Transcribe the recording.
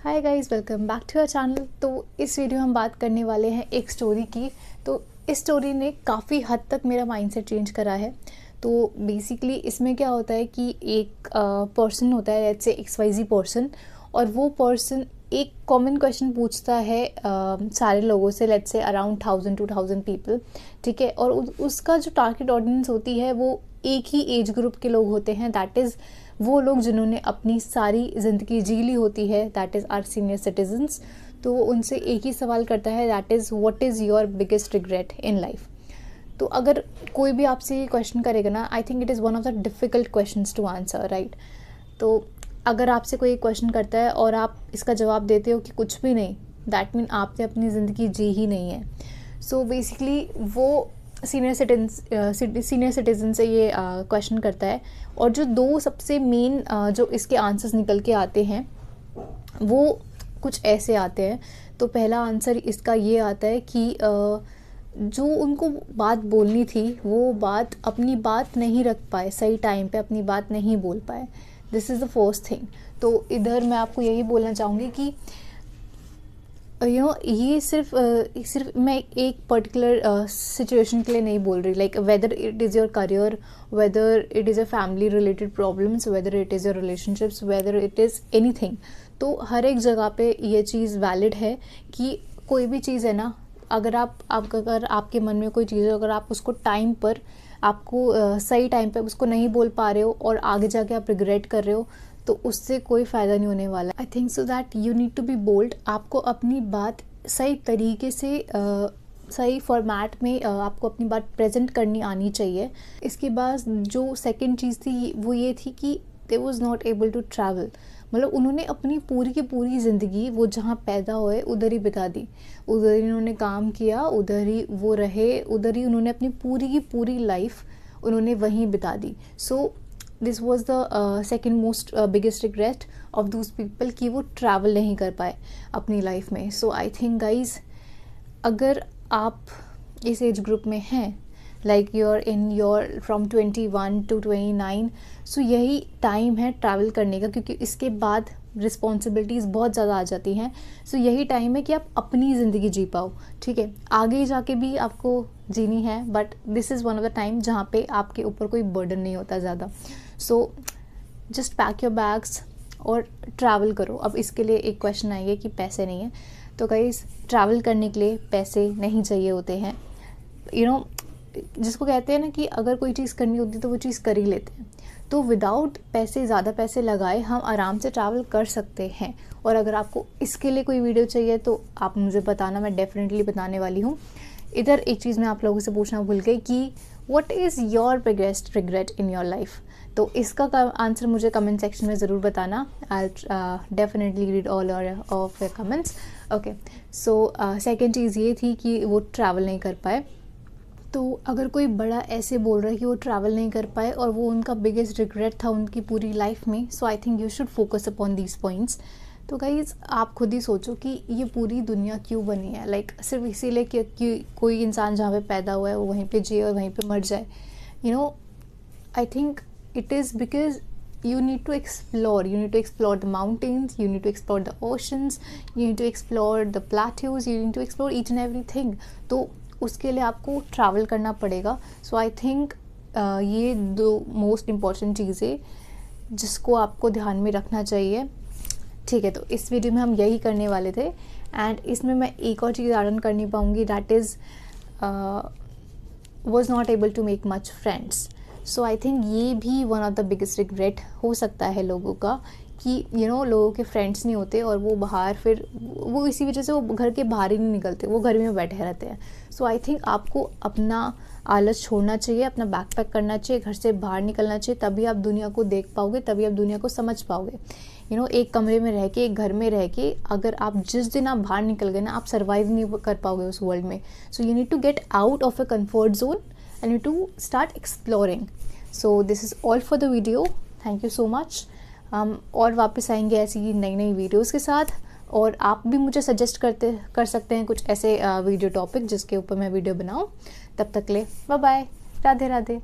Hi guys, welcome back to our channel. तो इस video में हम बात करने वाले हैं एक स्टोरी की। तो इस स्टोरी ने काफ़ी हद तक मेरा माइंडसेट चेंज करा है। तो बेसिकली इसमें क्या होता है कि एक पर्सन होता है, लेट्स से XYZ पर्सन, और वो पर्सन एक कॉमन क्वेश्चन पूछता है सारे लोगों से, लेट्स से अराउंड 1000-2000 पीपल, ठीक है। और उसका जो टारगेट ऑडियंस होती है वो एक ही एज ग्रुप के लोग होते हैं, दैट इज़ वो लोग जिन्होंने अपनी सारी ज़िंदगी जी ली होती है, that is are senior citizens. तो वो उनसे एक ही सवाल करता है, that is what is your biggest regret in life. तो अगर कोई भी आपसे ये क्वेश्चन करेगा ना, I think it is one of the difficult questions to answer, right. तो अगर आपसे कोई क्वेश्चन करता है और आप इसका जवाब देते हो कि कुछ भी नहीं, दैट मीन आपने अपनी ज़िंदगी जी ही नहीं है। सो बेसिकली वो सीनियर सिटीजन से ये क्वेश्चन करता है, और जो दो सबसे मेन जो इसके आंसर्स निकल के आते हैं वो कुछ ऐसे आते हैं। तो पहला आंसर इसका ये आता है कि जो उनको बात बोलनी थी वो बात अपनी बात नहीं रख पाए, सही टाइम पे अपनी बात नहीं बोल पाए। This is the first thing. तो इधर मैं आपको यही बोलना चाहूँगी कि ये सिर्फ मैं एक पर्टिकुलर सिचुएशन के लिए नहीं बोल रही, like whether it is your career, whether it is a family related problems, whether it is your relationships, whether it is anything. तो हर एक जगह पे ये चीज़ वैलिड है कि कोई भी चीज़ है ना, अगर अगर आपके मन में कोई चीज़ है, अगर आप उसको टाइम पर सही टाइम पे उसको नहीं बोल पा रहे हो और आगे जाके आप रिग्रेट कर रहे हो, तो उससे कोई फ़ायदा नहीं होने वाला। I think so that you need to be bold. आपको अपनी बात सही तरीके से सही फॉर्मेट में आपको अपनी बात प्रेजेंट करनी आनी चाहिए। इसके बाद जो सेकंड चीज़ थी वो ये थी कि they was not able to travel. मतलब उन्होंने अपनी पूरी की पूरी ज़िंदगी वो जहाँ पैदा हुए उधर ही बिता दी, उधर ही उन्होंने काम किया, उधर ही वो रहे, उधर ही उन्होंने अपनी पूरी की पूरी लाइफ उन्होंने वहीं बिता दी। So this was the second most biggest regret of those people कि वो ट्रैवल नहीं कर पाए अपनी लाइफ में। सो आई थिंक गाइज, अगर आप इस एज ग्रुप में हैं, like you are in your from 21 to 29, so यही टाइम है ट्रैवल करने का, क्योंकि इसके बाद रिस्पॉन्सिबिलिटीज़ बहुत ज़्यादा आ जाती हैं। सो यही टाइम है कि आप अपनी ज़िंदगी जी पाओ, ठीक है। आगे जाके भी आपको जीनी है, but this is one of the time जहाँ पे आपके ऊपर कोई बर्डन नहीं होता ज़्यादा। So just pack your bags और ट्रैवल करो। अब इसके लिए एक क्वेश्चन आएगा कि पैसे नहीं है, तो गाइस ट्रैवल करने के लिए पैसे नहीं चाहिए होते हैं। जिसको कहते हैं ना कि अगर कोई चीज़ करनी होती तो वो चीज़ कर ही लेते हैं। तो विदाउट पैसे, ज़्यादा पैसे लगाए हम आराम से ट्रैवल कर सकते हैं। और अगर आपको इसके लिए कोई वीडियो चाहिए तो आप मुझे बताना, मैं डेफिनेटली बताने वाली हूँ। इधर एक चीज़ मैं आप लोगों से पूछना भूल गई कि what is your biggest regret in your life. तो इसका आंसर मुझे कमेंट सेक्शन में ज़रूर बताना। I definitely read all of your comments. Okay, so second चीज़ ये थी कि वो ट्रैवल नहीं कर पाए। तो अगर कोई बड़ा ऐसे बोल रहा है कि वो ट्रैवल नहीं कर पाए और वो उनका बिगेस्ट रिग्रेट था उनकी पूरी लाइफ में, so I think you should focus upon these points. तो गाइज, आप खुद ही सोचो कि ये पूरी दुनिया क्यों बनी है, लाइक सिर्फ इसीलिए कि कोई इंसान जहाँ पे पैदा हुआ है वो वहीं पे जिए और वहीं पे मर जाए। आई think it is because you need to explore the mountains, you need to explore the oceans, you need to explore the plateaus, you need to explore each and everything. तो उसके लिए आपको ट्रैवल करना पड़ेगा। सो आई थिंक ये दो most important चीज़ें जिसको आपको ध्यान में रखना चाहिए, ठीक है। तो इस वीडियो में हम यही करने वाले थे, एंड इसमें मैं एक और चीज़ ऐड ऑन कर नहीं पाऊँगी, that is was not able to make much friends. So I think ये भी one of the biggest regret हो सकता है लोगों का कि लोगों के फ्रेंड्स नहीं होते और वो बाहर, फिर वो इसी वजह से वो घर के बाहर ही नहीं निकलते, वो घर में बैठे रहते हैं। सो आई थिंक आपको अपना आलस छोड़ना चाहिए, अपना बैक पैक करना चाहिए, घर से बाहर निकलना चाहिए, तभी आप दुनिया को देख पाओगे, तभी आप दुनिया को समझ पाओगे। एक कमरे में रह के, एक घर में रह के, अगर आप जिस दिन आप बाहर निकल गए ना, आप सर्वाइव नहीं कर पाओगे उस वर्ल्ड में। So you need to get out of a comfort zone and you to start exploring. So this is all for the video. Thank you so much. और वापस आएंगे ऐसी नई नई वीडियोस के साथ, और आप भी मुझे सजेस्ट कर सकते हैं कुछ ऐसे वीडियो टॉपिक जिसके ऊपर मैं वीडियो बनाऊं। तब तक ले बाय बाय, राधे राधे।